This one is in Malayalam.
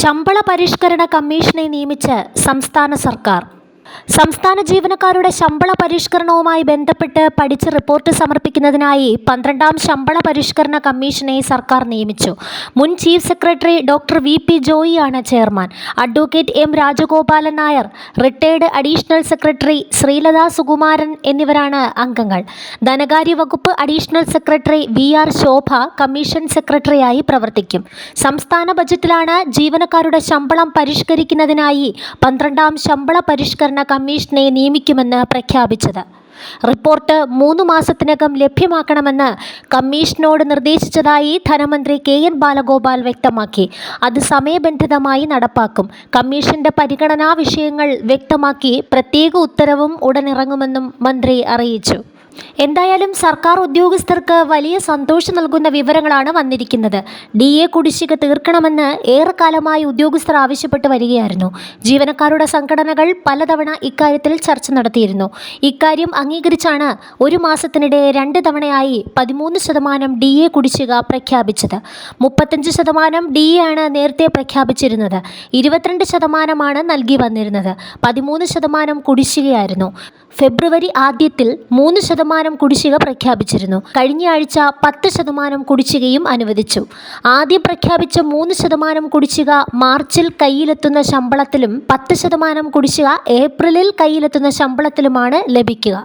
ശമ്പള പരിഷ്കരണ കമ്മീഷനെ നിയമിച്ച് സംസ്ഥാന സർക്കാർ. സംസ്ഥാന ജീവനക്കാരുടെ ശമ്പള പരിഷ്കരണവുമായി ബന്ധപ്പെട്ട് പഠിച്ച് റിപ്പോർട്ട് സമർപ്പിക്കുന്നതിനായി 12ാം ശമ്പള പരിഷ്കരണ കമ്മീഷനെ സർക്കാർ നിയമിച്ചു. മുൻ ചീഫ് സെക്രട്ടറി ഡോക്ടർ വി.പി. ജോയിയാണ് chairman. Advocate M. Rajagopalan Nair, retired additional secretary Sreelatha Sukumaran എന്നിവരാണ് അംഗങ്ങൾ. ധനകാര്യ വകുപ്പ് additional secretary V R. Shobha commission സെക്രട്ടറിയായി പ്രവർത്തിക്കും. സംസ്ഥാന ബജറ്റിലാണ് ജീവനക്കാരുടെ ശമ്പളം പരിഷ്കരിക്കുന്നതിനായി 12ാം ശമ്പള പരിഷ്കരണ കമ്മീഷനെ നിയമിക്കുമെന്ന് പ്രഖ്യാപിച്ചത്. റിപ്പോർട്ട് 3 മാസത്തിനകം ലഭ്യമാക്കണമെന്ന് കമ്മീഷനോട് നിർദ്ദേശിച്ചതായി ധനമന്ത്രി കെ.എൻ. ബാലഗോപാൽ വ്യക്തമാക്കി. അത് സമയബന്ധിതമായി നടപ്പാക്കും. കമ്മീഷന്റെ പരിഗണനാ വിഷയങ്ങൾ വ്യക്തമാക്കി പ്രത്യേക ഉത്തരവും ഉടനിറങ്ങുമെന്നും മന്ത്രി അറിയിച്ചു. എന്തായാലും സർക്കാർ ഉദ്യോഗസ്ഥർക്ക് വലിയ സന്തോഷം നൽകുന്ന വിവരങ്ങളാണ് വന്നിരിക്കുന്നത്. DA കുടിശ്ശിക തീർക്കണമെന്ന് ഏറെക്കാലമായി ഉദ്യോഗസ്ഥർ ആവശ്യപ്പെട്ട് വരികയായിരുന്നു. ജീവനക്കാരുടെ സംഘടനകൾ പലതവണ ഇക്കാര്യത്തിൽ ചർച്ച നടത്തിയിരുന്നു. ഇക്കാര്യം അംഗീകരിച്ചാണ് 1 മാസത്തിനിടെ 2 തവണയായി 13% DA കുടിശ്ശിക പ്രഖ്യാപിച്ചത്. 35% DA ആണ് നേരത്തെ പ്രഖ്യാപിച്ചിരുന്നത്. 22% നൽകി വന്നിരുന്നത്. 13% കുടിശ്ശികയായിരുന്നു. ഫെബ്രുവരി ആദ്യത്തിൽ 3% കുടിശ്ശിക പ്രഖ്യാപിച്ചിരുന്നു. കഴിഞ്ഞയാഴ്ച 10% കുടിശ്ശികയും അനുവദിച്ചു. ആദ്യം പ്രഖ്യാപിച്ച 3% കുടിശ്ശിക മാർച്ചിൽ കയ്യിലെത്തുന്ന ശമ്പളത്തിലും 10% കുടിശ്ശിക ഏപ്രിലിൽ കയ്യിലെത്തുന്ന ശമ്പളത്തിലുമാണ് ലഭിക്കുക.